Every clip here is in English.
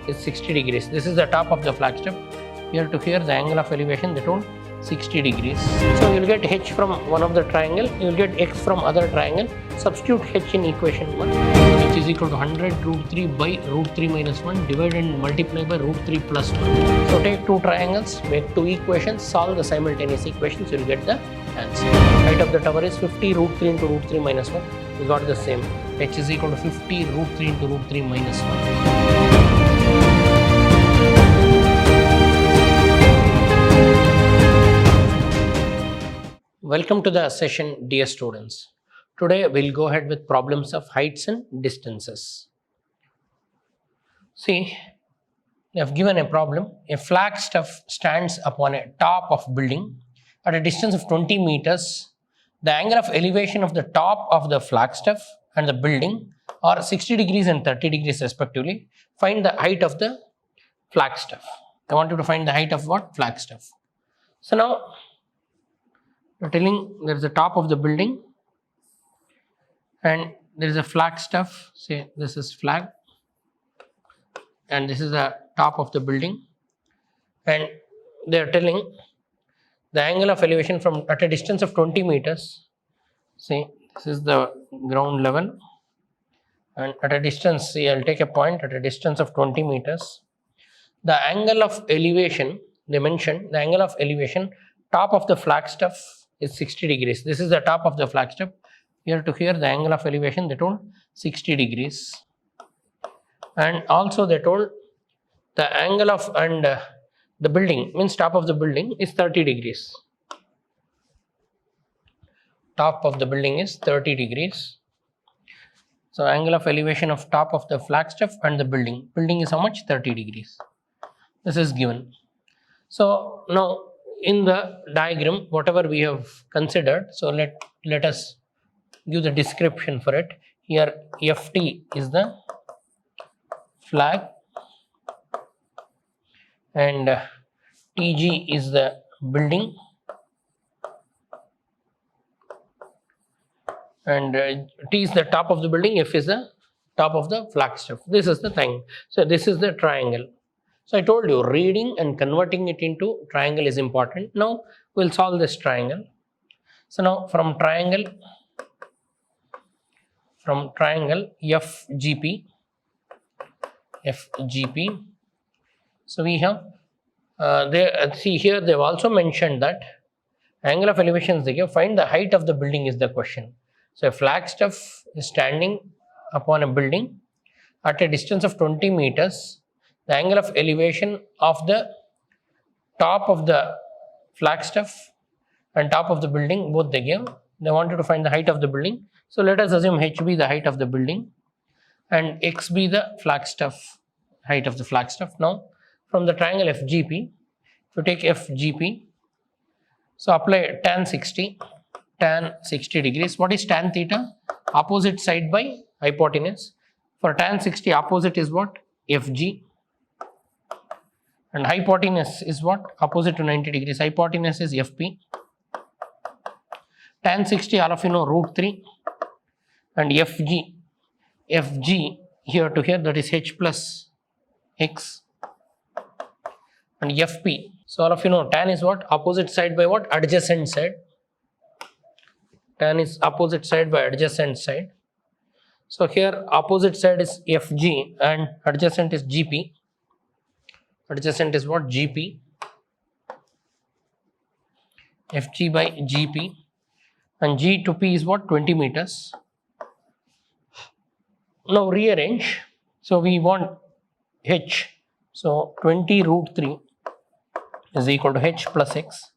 is 60 degrees. This is the top of the flagstaff. Here to here the angle of elevation, they told 60 degrees. So you will get h from one of the triangle, you will get x from other triangle. Substitute h in equation 1. H is equal to 100 root 3 by root 3 minus 1 divided and multiply by root 3 plus 1. So take two triangles, make two equations, solve the simultaneous equations, you will get the answer. Height of the tower is 50 root 3 into root 3 minus 1. We got the same. H is equal to 50 root 3 into root 3 minus 1. Welcome to the session, dear students. Today we'll go ahead with problems of heights and distances. See, they have given a problem. A flagstaff stands upon a top of building at a distance of 20 meters. The angle of elevation of the top of the flagstaff and the building are 60 degrees and 30 degrees respectively. Find the height of the flagstaff. I want you to find the height of what? Flagstaff. So now, we're telling there is a top of the building and there is a flagstaff. Say this is flag and this is the top of the building, and they are telling the angle of elevation from at a distance of 20 meters. See, this is the ground level, and at a distance, see, I'll take a point at a distance of 20 meters. The angle of elevation, they mentioned the angle of elevation top of the flagstaff is 60 degrees. This is the top of the flagstaff. Here to here the angle of elevation, they told 60 degrees. And also they told the angle of the building, means top of the building, is 30 degrees. Top of the building is 30 degrees. So angle of elevation of top of the flagstaff and the building. Building is how much? 30 degrees. This is given. So now in the diagram, whatever we have considered, so let us give the description for it. Here FT is the flag and TG is the building and T is the top of the building, F is the top of the flagstaff. This is the thing. So this is the triangle. So I told you reading and converting it into triangle is important. Now we'll solve this triangle. So now from triangle FGP, so we have see here they've also mentioned that angle of elevations they give, find the height of the building is the question. So a flagstaff is standing upon a building at a distance of 20 meters. The angle of elevation of the top of the flagstaff and top of the building, both they give. They wanted to find the height of the building. So let us assume h be the height of the building and x be the flagstaff, height of the flagstaff. Now from the triangle FGP, if you take FGP, so apply tan 60 degrees. What is tan theta? Opposite side by hypotenuse. For tan 60, opposite is what? FG. And hypotenuse is what? Opposite to 90 degrees. Hypotenuse is FP. Tan 60, all of you know, root 3. And FG here to here, that is H plus X. And FP. So all of you know, tan is what? Opposite side by what? Adjacent side. Tan is opposite side by adjacent side. So here opposite side is FG and adjacent is GP. Adjacent is what? GP. FG by GP. And G to P is what? 20 meters. Now rearrange. So we want H. So 20 root 3 is equal to H plus X.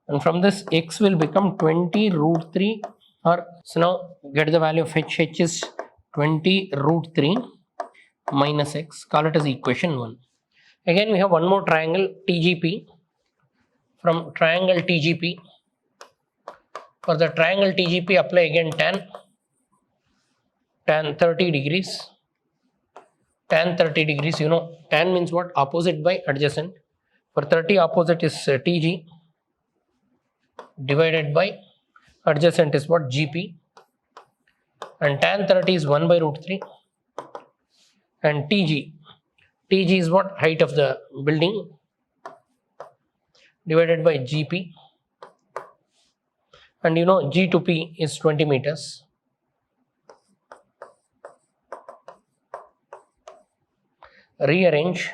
And from this X will become 20 root 3 or so now get the value of H. H is 20 root 3 minus X. Call it as equation 1. Again we have one more triangle TGP. From triangle TGP, for the triangle TGP apply again tan 30 degrees. Tan 30 degrees, you know, tan means what? Opposite by adjacent. For 30 opposite is TG divided by adjacent is what? GP. And tan 30 is 1 by root 3. And TG TG is what? Height of the building divided by GP, and you know G to P is 20 meters. Rearrange,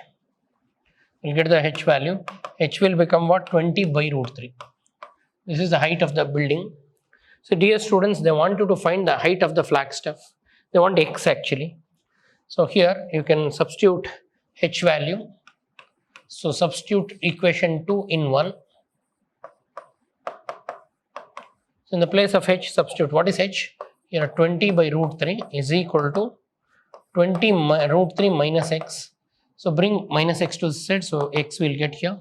you get the H value. H will become what? 20 by root 3. This is the height of the building. So dear students, they want you to find the height of the flagstaff. They want X actually. So here you can substitute H value. So substitute equation 2 in 1. So in the place of H, substitute what is H? Here 20 by root 3 is equal to 20 root 3 minus X. So bring minus X to the side, so X will get here,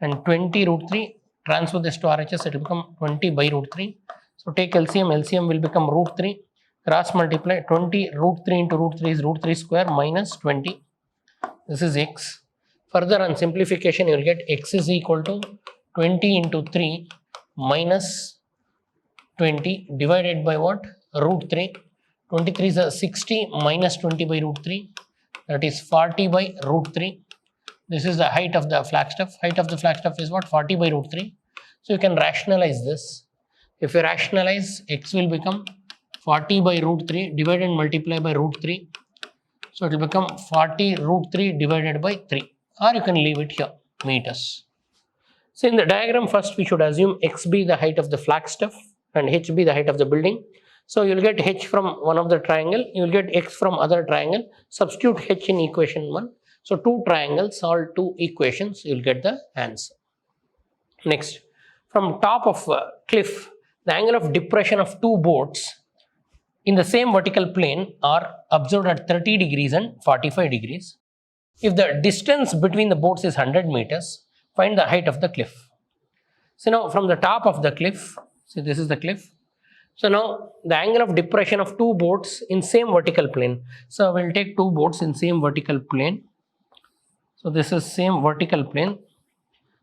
and 20 root 3, transfer this to RHS, it will become 20 by root 3. So take LCM, LCM will become root 3, cross multiply, 20 root 3 into root 3 is root 3 square minus 20. This is X. Further on simplification, you will get X is equal to 20 into 3 minus 20 divided by what? Root 3. 23 is 60 minus 20 by root 3. That is 40 by root 3. This is the height of the flagstaff. Height of the flagstaff is what? 40 by root 3. So you can rationalize this. If you rationalize, X will become 40 by root 3 divided and multiply by root 3. So it will become 40 root 3 divided by 3. Or you can leave it here, meters. So in the diagram, first we should assume X be the height of the flagstaff and H be the height of the building. So you will get H from one of the triangle, you will get X from other triangle, substitute H in equation 1. So two triangles, solve two equations, you will get the answer. Next, from top of a cliff, the angle of depression of two boats in the same vertical plane are observed at 30 degrees and 45 degrees. If the distance between the boats is 100 meters, find the height of the cliff. So now from the top of the cliff, see this is the cliff. So now the angle of depression of two boats in same vertical plane. So we'll take two boats in same vertical plane. So this is same vertical plane.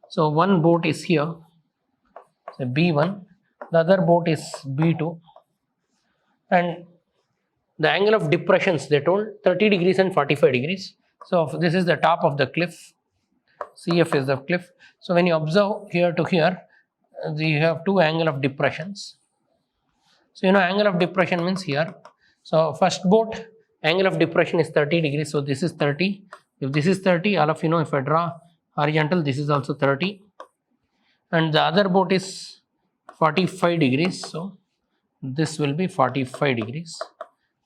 So one boat is here, so B1, the other boat is B2, and the angle of depressions they told 30 degrees and 45 degrees. So this is the top of the cliff, CF is the cliff. So when you observe here to here, you have two angle of depressions. So you know angle of depression means here. So first boat angle of depression is 30 degrees. So this is 30. If this is 30, all of you know if I draw horizontal, this is also 30. And the other boat is 45 degrees. So this will be 45 degrees.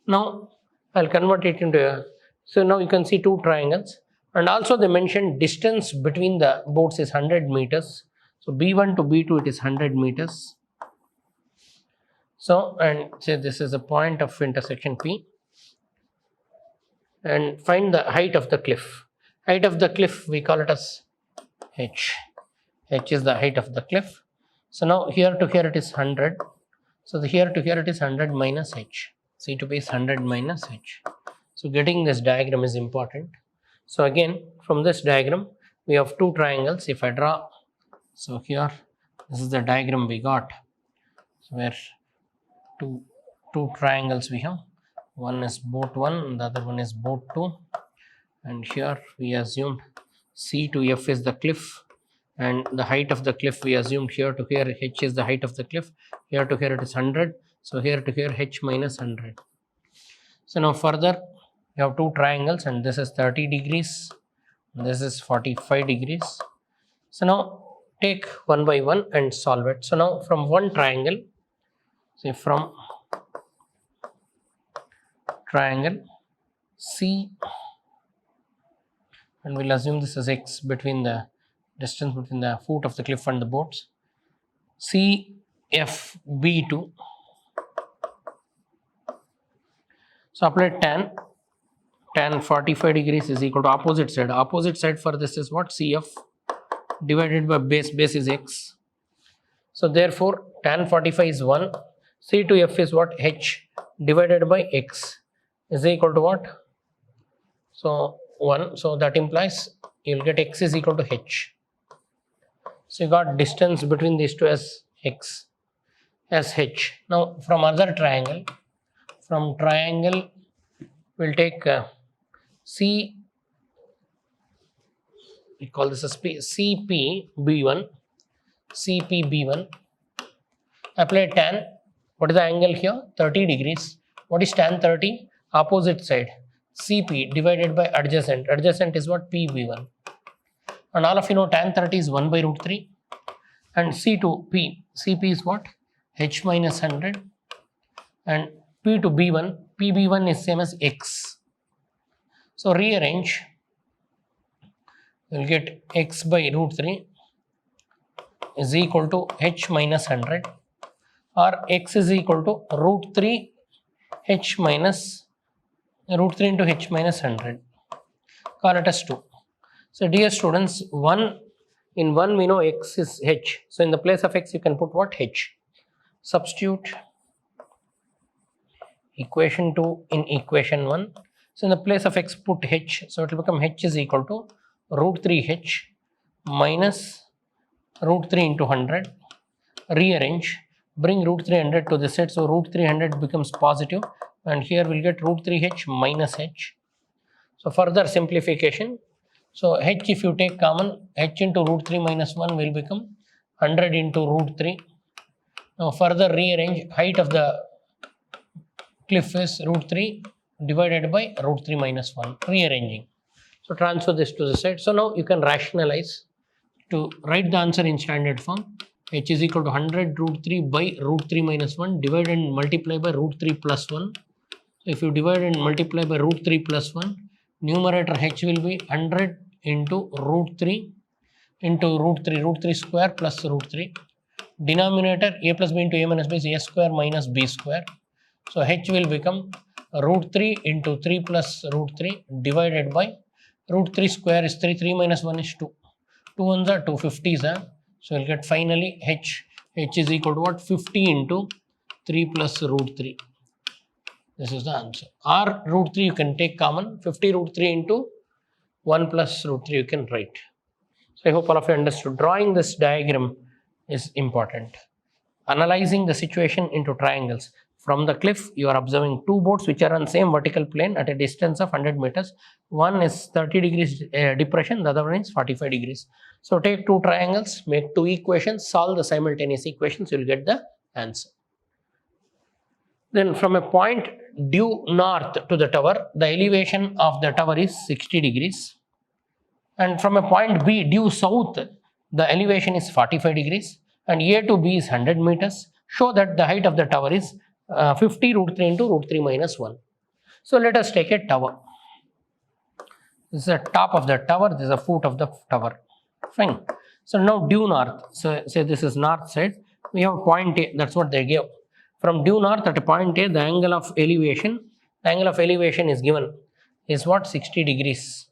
Now I'll convert it into so now you can see two triangles, and also they mentioned distance between the boats is 100 meters. So B1 to B2 it is 100 meters. So and say this is a point of intersection P, and find the height of the cliff. Height of the cliff we call it as H. H is the height of the cliff. So now here to here it is 100. So the here to here it is 100 minus H. C to B is 100 minus H. So getting this diagram is important. So again from this diagram we have two triangles. If I draw, so here this is the diagram we got. So where two triangles we have. One is boat 1 and the other one is boat 2. And here we assumed C to F is the cliff, and the height of the cliff we assumed here to here H is the height of the cliff. Here to here it is 100. So here to here H minus 100. So now further you have two triangles, and this is 30 degrees, this is 45 degrees. So now take one by one and solve it. So now from one triangle, say from triangle C, and we'll assume this is X between the distance between the foot of the cliff and the boats, CFB2. So apply tan 45 degrees is equal to opposite side. Opposite side for this is what? CF divided by base is X. So therefore tan 45 is 1. C to F is what? H divided by X is equal to what? So 1. So that implies you'll get X is equal to H. So you got distance between these two as X as H. Now from other triangle, we'll take CFB we call this as CPB1. CPB1. Apply tan. What is the angle here? 30 degrees. What is tan 30? Opposite side. CP divided by adjacent. Adjacent is what? PB1. And all of you know tan 30 is 1 by root 3. And C to P. CP is what? H minus 100. And P to B1. PB1 is same as X. So rearrange. You will get X by root 3 is equal to H minus 100. Or X is equal to root 3 H minus root 3 into H minus 100. Call it as 2. So dear students, in 1 we know X is H. So in the place of X you can put what? H. Substitute equation 2 in equation 1. So in the place of X put H. So it will become H is equal to root 3H minus root 3 into 100. Rearrange. Bring root 300 to this side. So root 300 becomes positive. And here we'll get root 3H minus H. So further simplification. So H if you take common, H into root 3 minus 1 will become 100 into root 3. Now further rearrange. Height of the cliff is root 3 divided by root 3 minus 1. Rearranging. So transfer this to the side. So now you can rationalize to write the answer in standard form. H is equal to 100 root 3 by root 3 minus 1 divided and multiply by root 3 plus 1. So if you divide and multiply by root 3 plus 1, numerator H will be 100 into root 3 into root 3 square plus root 3. Denominator A plus B into A minus B is A square minus B square. So H will become root 3 into 3 plus root 3 divided by root 3 square is 3, 3 minus 1 is 2. 2 ones are 2, 50s are. So you'll get finally H is equal to what? 50 into 3 plus root 3. This is the answer. Or root 3 you can take common. 50 root 3 into 1 plus root 3 you can write. So I hope all of you understood. Drawing this diagram is important. Analyzing the situation into triangles. From the cliff, you are observing two boats which are on same vertical plane at a distance of 100 meters. One is 30 degrees depression, the other one is 45 degrees. So take two triangles, make two equations, solve the simultaneous equations, you will get the answer. Then from a point due north to the tower, the elevation of the tower is 60 degrees. And from a point B due south, the elevation is 45 degrees. And A to B is 100 meters. Show that the height of the tower is 50 root 3 into root 3 minus 1. So let us take a tower. This is the top of the tower, this is the foot of the tower. Fine. So now due north. So say this is north side. We have point A, that's what they gave. From due north at a point A, the angle of elevation is given is what? 60 degrees.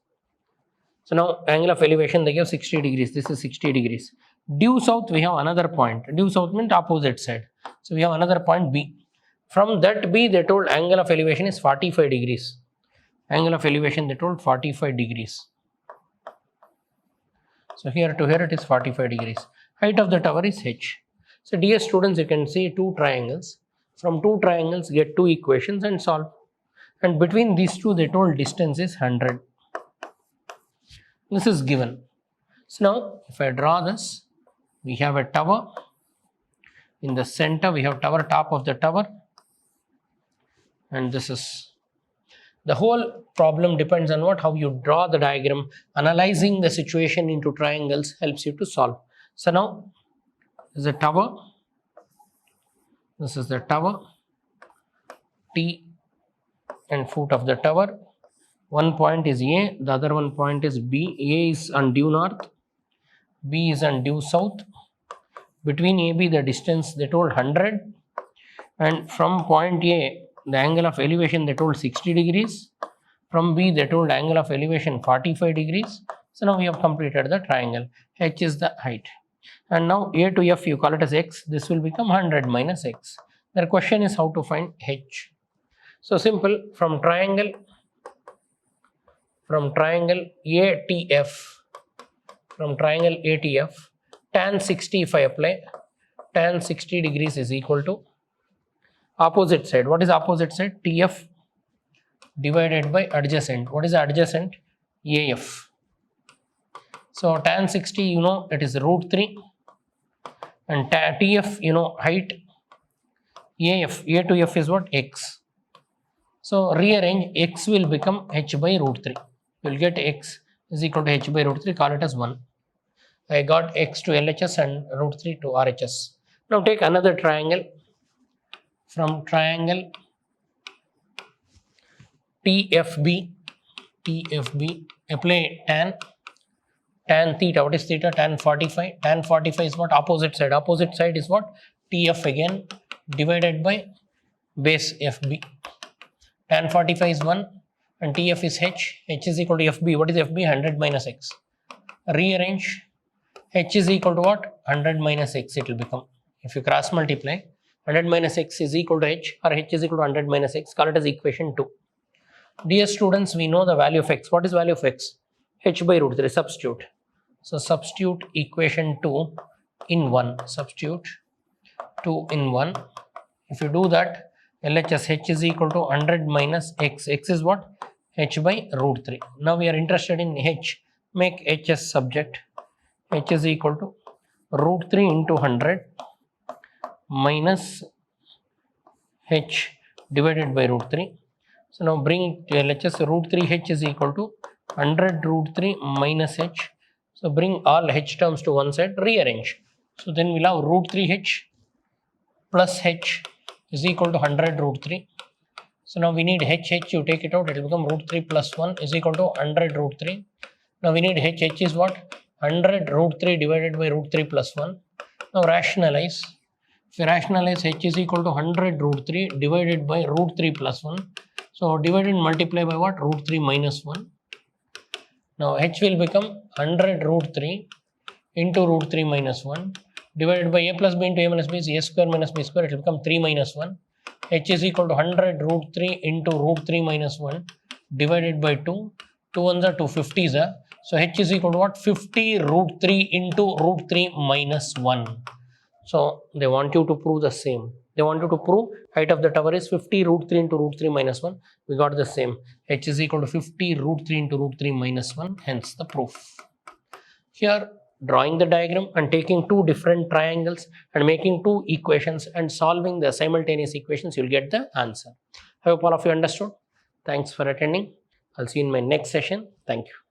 So now angle of elevation they give 60 degrees. This is 60 degrees. Due south we have another point. Due south means opposite side. So we have another point B. From that B they told angle of elevation is 45 degrees. Angle of elevation they told 45 degrees. So here to here it is 45 degrees. Height of the tower is H. So dear students, you can see two triangles. From two triangles get two equations and solve. And between these two they told distance is 100. This is given. So now if I draw this, we have a tower. In the center we have tower, top of the tower. And this is the whole problem depends on what? How you draw the diagram. Analyzing the situation into triangles helps you to solve. So now this is a tower. This is the tower. T and foot of the tower. One point is A, the other one point is B. A is on due north, B is on due south. Between AB the distance they told 100, and from point A the angle of elevation they told 60 degrees. From B they told angle of elevation 45 degrees. So now we have completed the triangle. H is the height. And now A to F you call it as X. This will become 100 minus X. The question is how to find H. So simple, from triangle ATF, tan 60 if I apply, tan 60 degrees is equal to opposite side. What is opposite side? TF divided by adjacent. What is adjacent? AF. So tan 60, you know, it is root 3, and TF, you know, height AF, A to F is what? X. So rearrange, X will become h by root 3. You will get X is equal to h by root 3, call it as 1. I got X to LHS and root 3 to RHS. Now take another triangle. From triangle TFB, apply tan theta. What is theta? Tan 45. Tan 45 is what? Opposite side. Opposite side is what? TF again, divided by base FB. Tan 45 is 1 and TF is H. H is equal to FB. What is FB? 100 minus X. Rearrange. H is equal to what? 100 minus X it will become. If you cross multiply, 100 minus X is equal to H, or H is equal to 100 minus X. Call it as equation 2. Dear students, we know the value of X. What is value of X? H by root 3. Substitute. So substitute equation 2 in 1. Substitute 2 in 1. If you do that, LHS H is equal to 100 minus X. X is what? H by root 3. Now we are interested in H. Make H as subject. H is equal to root 3 into 100 minus H divided by root 3. So now bring it to LHS. Root 3 H is equal to 100 root 3 minus H. So bring all H terms to one side, rearrange. So then we'll have root 3 H plus H is equal to 100 root 3. So now we need H, you take it out, it will become root 3 plus 1 is equal to 100 root 3. Now we need H is what? 100 root 3 divided by root 3 plus 1. Now rationalize. If you rationalize, H is equal to 100 root 3 divided by root 3 plus 1. So divide and multiply by what? Root 3 minus 1. Now H will become 100 root 3 into root 3 minus 1 divided by A plus B into A minus B is A square minus B square. It will become 3 minus 1. H is equal to 100 root 3 into root 3 minus 1 divided by 2. 2 ones are 2, 50 is a. So H is equal to what? 50 root 3 into root 3 minus 1. So they want you to prove the same. They want you to prove height of the tower is 50 root 3 into root 3 minus 1. We got the same. H is equal to 50 root 3 into root 3 minus 1. Hence the proof. Here drawing the diagram and taking two different triangles and making two equations and solving the simultaneous equations, you will get the answer. I hope all of you understood. Thanks for attending. I'll see you in my next session. Thank you.